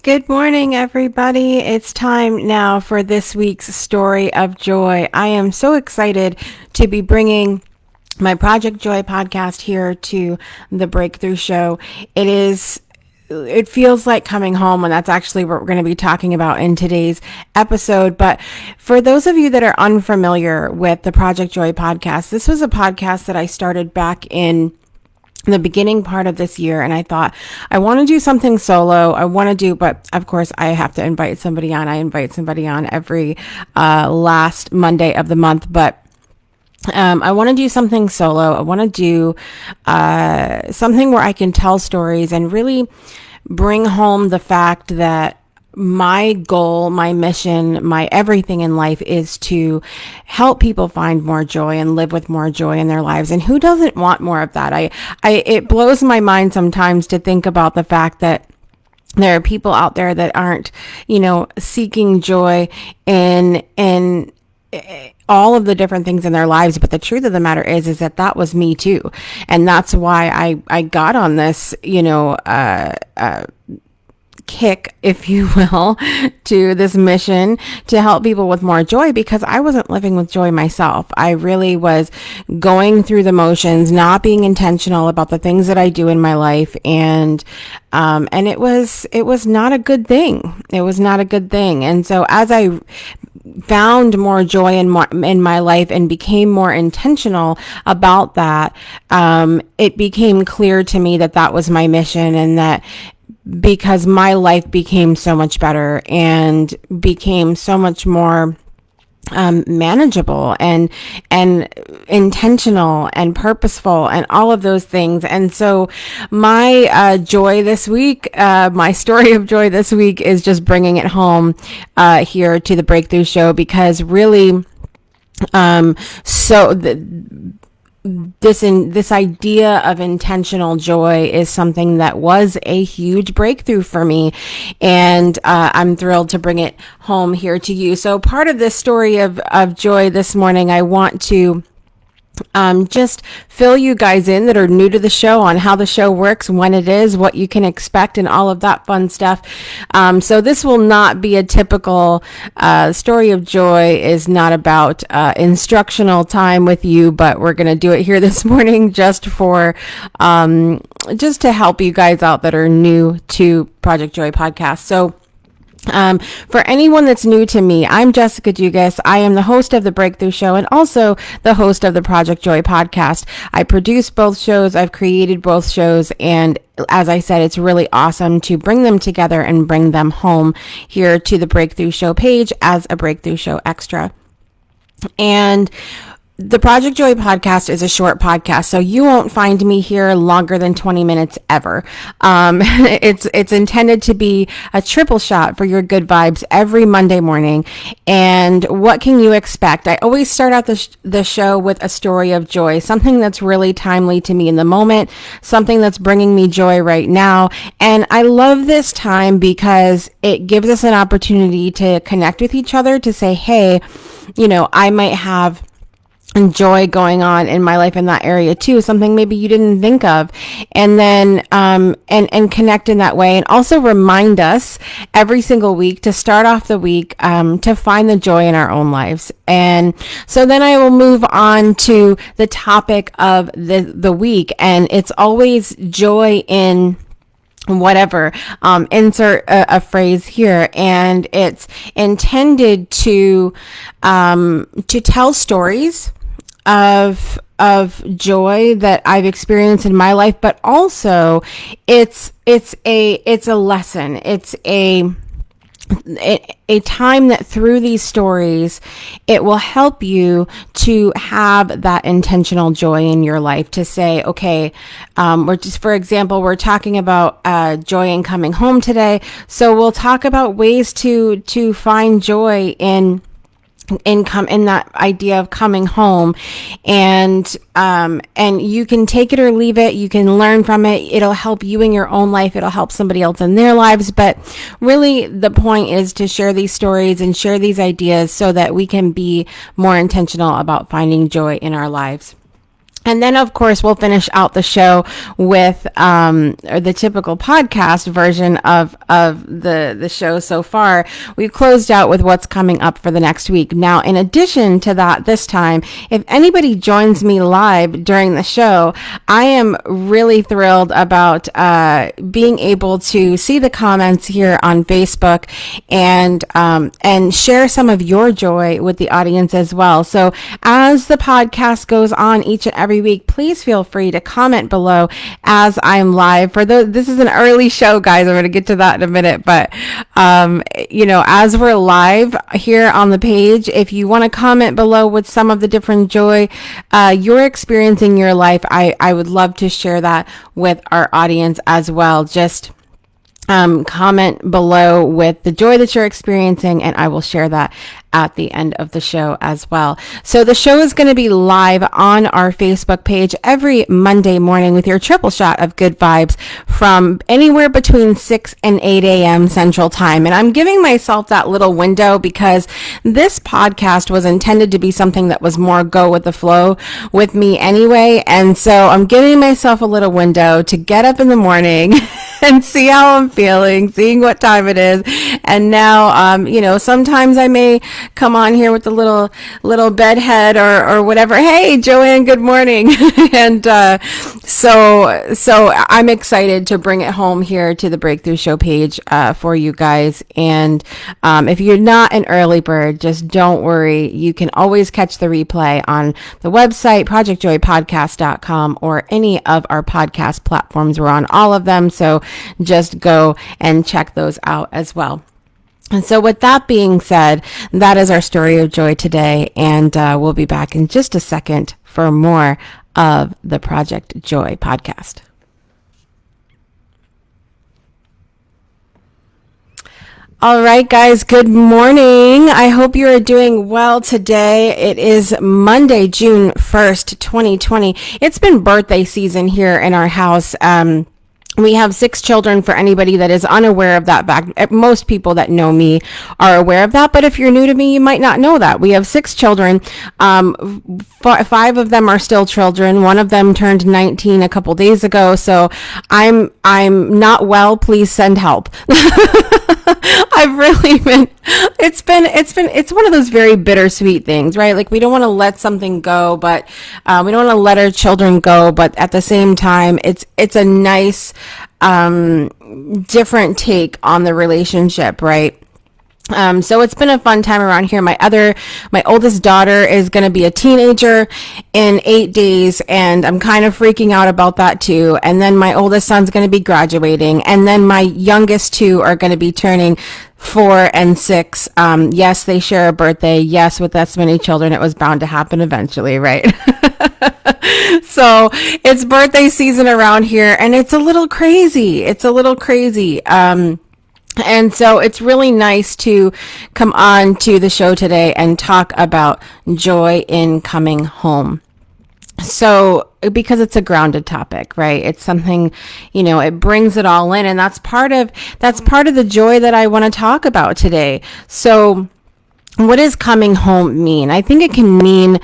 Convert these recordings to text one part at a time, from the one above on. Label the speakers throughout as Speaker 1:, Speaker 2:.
Speaker 1: Good morning, everybody. It's time now for this week's story of joy. I am so excited to be bringing my Project Joy podcast here to the Breakthrough Show. It feels like coming home, and that's actually what we're going to be talking about in today's episode. But for those of you that are unfamiliar with the Project Joy podcast, this was a podcast that I started back in the beginning part of this year, and I thought I want to do something solo. But of course I have to invite somebody on. I invite somebody on every last Monday of the month, but I want to do something solo. I want to do something where I can tell stories and really bring home the fact that my goal, my mission, my everything in life is to help people find more joy and live with more joy in their lives. And who doesn't want more of that? It blows my mind sometimes to think about the fact that there are people out there that aren't, seeking joy in all of the different things in their lives. But the truth of the matter is that was me too. And that's why I got on this, kick, if you will, to this mission to help people with more joy, because I wasn't living with joy myself. I really was going through the motions, not being intentional about the things that I do in my life. And it was not a good thing. It was not a good thing. And so as I found more joy in my life and became more intentional about that, it became clear to me that was my mission, and that because my life became so much better and became so much more manageable and intentional and purposeful and all of those things. And so my joy this week, my story of joy this week, is just bringing it home here to the Breakthrough Show, because really this idea of intentional joy is something that was a huge breakthrough for me, and I'm thrilled to bring it home here to you. So part of this story of joy this morning, I want to just fill you guys in that are new to the show on how the show works, when it is, what you can expect, and all of that fun stuff. So this will not be a typical story of joy. Is not about instructional time with you, but we're going to do it here this morning just for just to help you guys out that are new to Project Joy podcast. So for anyone that's new to me, I'm Jessica Dugas. I am the host of the Breakthrough Show and also the host of the Project Joy podcast. I produce both shows. I've created both shows. And as I said, it's really awesome to bring them together and bring them home here to the Breakthrough Show page as a Breakthrough Show extra. And the Project Joy podcast is a short podcast, so you won't find me here longer than 20 minutes ever. It's intended to be a triple shot for your good vibes every Monday morning. And what can you expect? I always start out the show with a story of joy, something that's really timely to me in the moment, something that's bringing me joy right now. And I love this time because it gives us an opportunity to connect with each other, to say, hey, I might have joy going on in my life in that area too, something maybe you didn't think of, and then and connect in that way, and also remind us every single week to start off the week to find the joy in our own lives. And so then I will move on to the topic of the week, and it's always joy in whatever, insert a phrase here, and it's intended to tell stories of joy that I've experienced in my life, but also it's a lesson. It's a time that through these stories, it will help you to have that intentional joy in your life, to say, okay, for example, we're talking about joy in coming home today. So we'll talk about ways to find joy in that idea of coming home, and you can take it or leave it. You can learn from it. It'll help you in your own life. It'll help somebody else in their lives. But really the point is to share these stories and share these ideas so that we can be more intentional about finding joy in our lives. And then, of course, we'll finish out the show with or the typical podcast version of the show so far. We've closed out with what's coming up for the next week. Now, in addition to that, this time, if anybody joins me live during the show, I am really thrilled about being able to see the comments here on Facebook and share some of your joy with the audience as well. So as the podcast goes on each and every week, please feel free to comment below as I'm live. This is an early show, guys. I'm going to get to that in a minute, but as we're live here on the page, if you want to comment below with some of the different joy you're experiencing in your life, I would love to share that with our audience as well. Just comment below with the joy that you're experiencing, and I will share that at the end of the show as well. So the show is going to be live on our Facebook page every Monday morning with your triple shot of good vibes from anywhere between 6 and 8 a.m. Central Time. And I'm giving myself that little window because this podcast was intended to be something that was more go with the flow with me anyway. And so I'm giving myself a little window to get up in the morning and see how I'm feeling, seeing what time it is. And now, sometimes I may come on here with a little bedhead or whatever. Hey, Joanne, good morning. And so I'm excited to bring it home here to the Breakthrough Show page for you guys. And if you're not an early bird, just don't worry. You can always catch the replay on the website, projectjoypodcast.com, or any of our podcast platforms. We're on all of them. So just go and check those out as well. And so with that being said, that is our story of joy today. And we'll be back in just a second for more of the Project Joy podcast. All right, guys, good morning. I hope you are doing well today. It is Monday, June 1st, 2020. It's been birthday season here in our house. We have 6 children, for anybody that is unaware of that fact. Most people that know me are aware of that, but if you're new to me, you might not know that. We have 6 children. 5 of them are still children. One of them turned 19 a couple days ago, so I'm not well. Please send help. I've really been, it's one of those very bittersweet things, right? Like, we don't want to let something go, but we don't want to let our children go, but at the same time, it's a nice, different take on the relationship, right? So it's been a fun time around here. My oldest daughter is going to be a teenager in 8 days, and I'm kind of freaking out about that too. And then my oldest son's going to be graduating, and then my youngest 2 are going to be turning 4 and 6. Yes, they share a birthday. Yes, with that many children, it was bound to happen eventually, right? So it's birthday season around here, and it's a little crazy. And so it's really nice to come on to the show today and talk about joy in coming home. So, because it's a grounded topic, right? It's something, it brings it all in, and that's part of the joy that I want to talk about today. So, what does coming home mean? I think it can mean,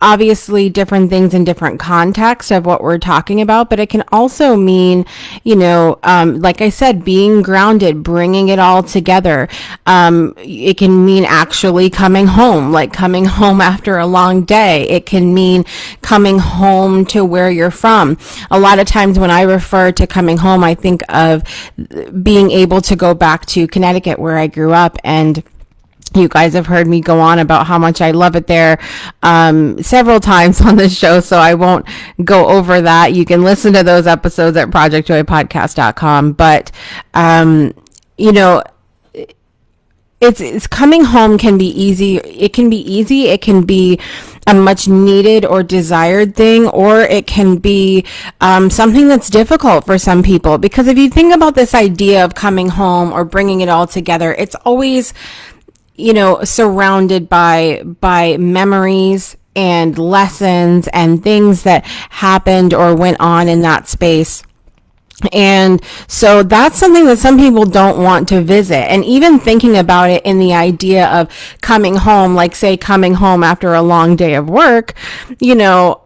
Speaker 1: obviously different things in different contexts of what we're talking about, but it can also mean, like I said, being grounded, bringing it all together. It can mean actually coming home, like coming home after a long day. It can mean coming home to where you're from. A lot of times when I refer to coming home, I think of being able to go back to Connecticut, where I grew up, and you guys have heard me go on about how much I love it there several times on this show, so I won't go over that. You can listen to those episodes at projectjoypodcast.com. But, it's coming home can be easy. It can be easy. It can be a much needed or desired thing, or it can be something that's difficult for some people. Because if you think about this idea of coming home or bringing it all together, it's always surrounded by memories and lessons and things that happened or went on in that space. And so that's something that some people don't want to visit. And even thinking about it in the idea of coming home, like say coming home after a long day of work, you know,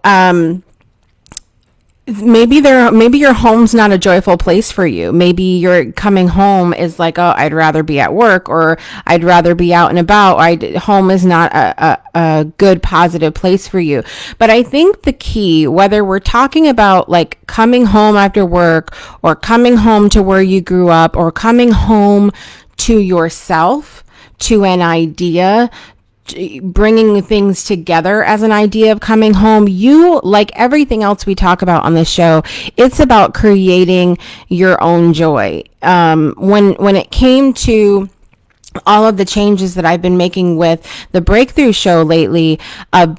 Speaker 1: maybe your home's not a joyful place for you. Maybe your coming home is like, oh, I'd rather be at work, or I'd rather be out and about. Home is not a good positive place for you. But I think the key, whether we're talking about like coming home after work, or coming home to where you grew up, or coming home to yourself, to an idea, bringing things together as an idea of coming home, you, like everything else we talk about on this show, it's about creating your own joy. When it came to all of the changes that I've been making with the Breakthrough Show lately,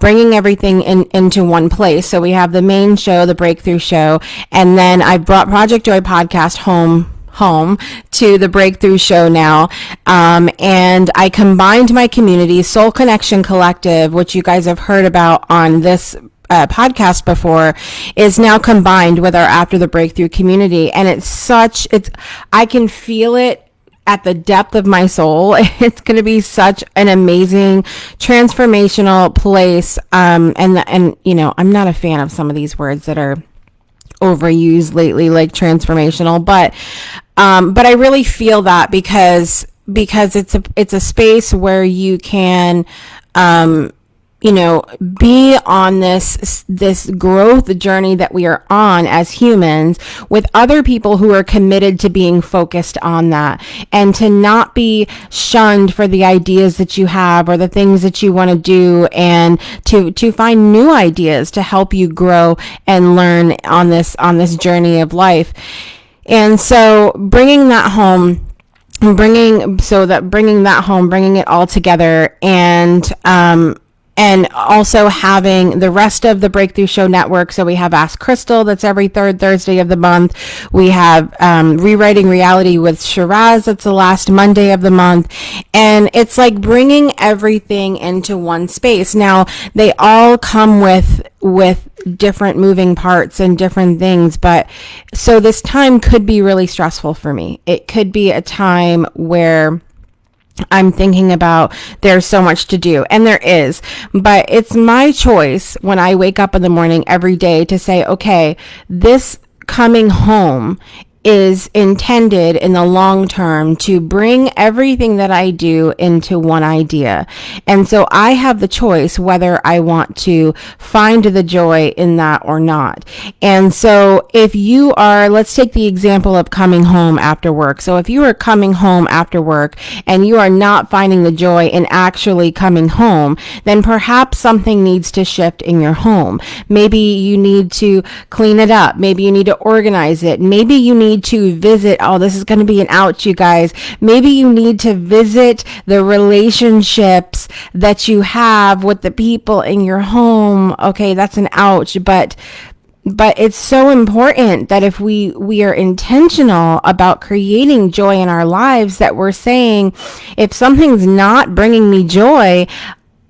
Speaker 1: bringing everything into one place. So we have the main show, the Breakthrough Show, and then I brought Project Joy Podcast home to the Breakthrough Show now. And I combined my community, Soul Connection Collective, which you guys have heard about on this podcast before, is now combined with our After the Breakthrough community. And I can feel it at the depth of my soul. It's going to be such an amazing transformational place. And you know, I'm not a fan of some of these words that are overused lately, like transformational, but I really feel that because it's a space where you can, you know, be on this growth journey that we are on as humans, with other people who are committed to being focused on that, and to not be shunned for the ideas that you have or the things that you want to do, and to find new ideas to help you grow and learn on this journey of life. And so bringing that home, bringing it all together, and also having the rest of the Breakthrough Show network. So we have Ask Crystal, that's every third Thursday of the month. We have Rewriting Reality with Shiraz, that's the last Monday of the month. And it's like bringing everything into one space. Now, they all come with different moving parts and different things, but so this time could be really stressful for me. It could be a time where I'm thinking about there's so much to do, and there is, but it's my choice when I wake up in the morning every day to say, okay, this coming home is intended in the long term to bring everything that I do into one idea. And so I have the choice whether I want to find the joy in that or not. And so if you are, let's take the example of coming home after work. So if you are coming home after work and you are not finding the joy in actually coming home, then perhaps something needs to shift in your home. Maybe you need to clean it up. Maybe you need to organize it. Maybe you need to visit, oh, this is going to be an ouch, you guys. Maybe you need to visit the relationships that you have with the people in your home. Okay, that's an ouch, but it's so important that if we are intentional about creating joy in our lives, that we're saying, if something's not bringing me joy,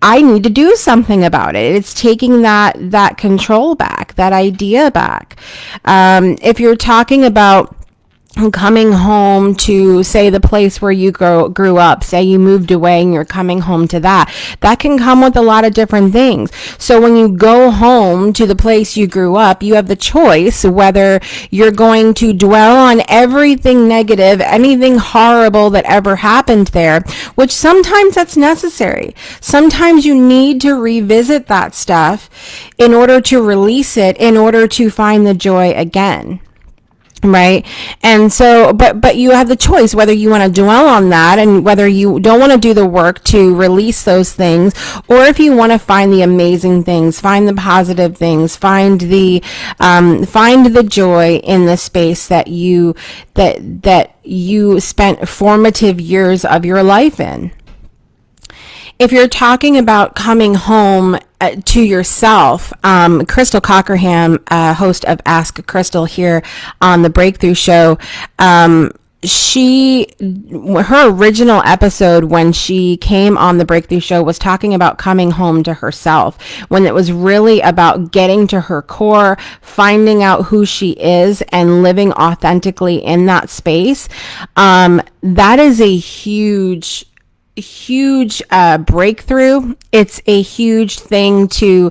Speaker 1: I need to do something about it. It's taking that control back, that idea back. If you're talking about coming home to, say, the place where you grew up, say you moved away and you're coming home to that can come with a lot of different things. So when you go home to the place you grew up, you have the choice whether you're going to dwell on everything negative, anything horrible that ever happened there, which sometimes that's necessary. Sometimes you need to revisit that stuff in order to release it, in order to find the joy again. Right. And so, but you have the choice whether you want to dwell on that and whether you don't want to do the work to release those things, or if you want to find the amazing things, find the positive things, find the joy in the space that you spent formative years of your life in. If you're talking about coming home to yourself, Crystal Cockerham, host of Ask Crystal here on the Breakthrough Show, her original episode when she came on the Breakthrough Show was talking about coming home to herself, when it was really about getting to her core, finding out who she is and living authentically in that space. That is a huge breakthrough. It's a huge thing to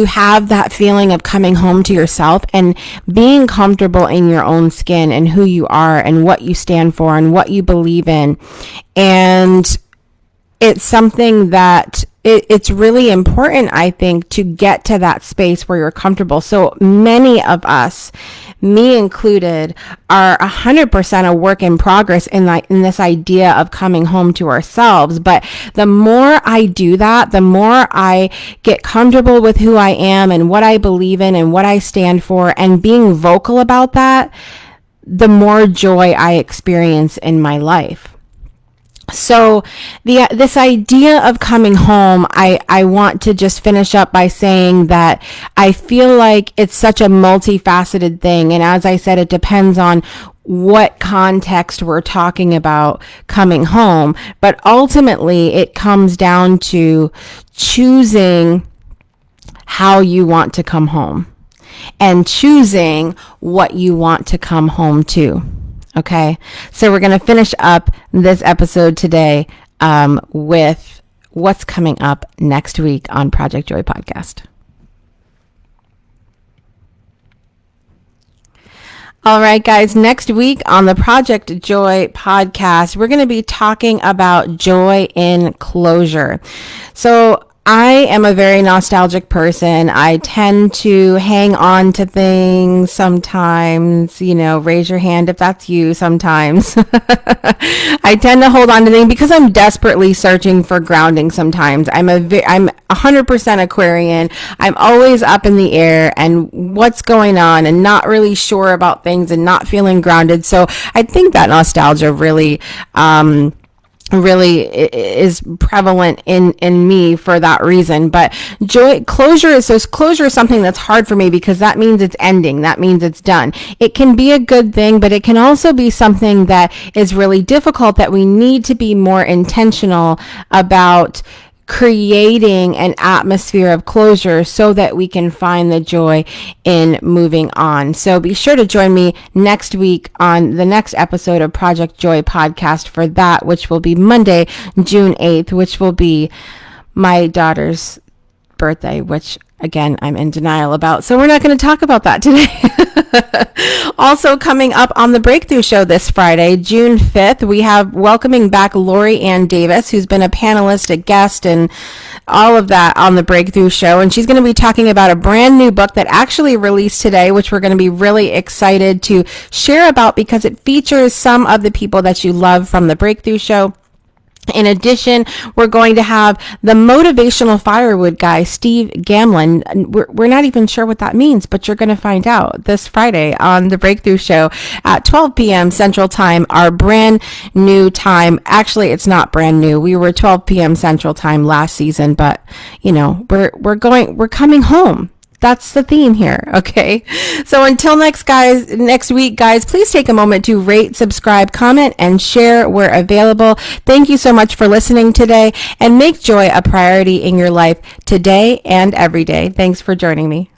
Speaker 1: have that feeling of coming home to yourself and being comfortable in your own skin and who you are and what you stand for and what you believe in. And it's something that it's really important, I think, to get to that space where you're comfortable. So many of us, me included, are 100% a work in progress in this idea of coming home to ourselves. But the more I do that, the more I get comfortable with who I am and what I believe in and what I stand for, and being vocal about that, the more joy I experience in my life. So this idea of coming home, I want to just finish up by saying that I feel like it's such a multifaceted thing. And as I said, it depends on what context we're talking about coming home. But ultimately, it comes down to choosing how you want to come home and choosing what you want to come home to. Okay, so we're going to finish up this episode today with what's coming up next week on Project Joy Podcast. All right, guys, next week on the Project Joy Podcast, we're going to be talking about joy in closure. So I am a very nostalgic person. I tend to hang on to things sometimes, raise your hand if that's you sometimes. I tend to hold on to things because I'm desperately searching for grounding sometimes. I'm 100% Aquarian. I'm always up in the air and what's going on and not really sure about things and not feeling grounded. So I think that nostalgia really is prevalent in me for that reason. But closure is something that's hard for me because that means it's ending. That means it's done. It can be a good thing, but it can also be something that is really difficult, that we need to be more intentional about creating an atmosphere of closure so that we can find the joy in moving on. So be sure to join me next week on the next episode of Project Joy Podcast for that, which will be Monday, June 8th, which will be my daughter's birthday, which again, I'm in denial about. So we're not going to talk about that today. Also coming up on the Breakthrough Show this Friday, June 5th, we have welcoming back Lori Ann Davis, who's been a panelist, a guest, and all of that on the Breakthrough Show. And she's going to be talking about a brand new book that actually released today, which we're going to be really excited to share about because it features some of the people that you love from the Breakthrough Show. In addition, we're going to have the motivational firewood guy, Steve Gamlin. We're not even sure what that means, but you're going to find out this Friday on the Breakthrough Show at 12 p.m. Central Time, our brand new time. Actually, it's not brand new. We were 12 p.m. Central Time last season, but we're coming home. That's the theme here, okay? So until next week, guys, please take a moment to rate, subscribe, comment, and share where available. Thank you so much for listening today, and make joy a priority in your life today and every day. Thanks for joining me.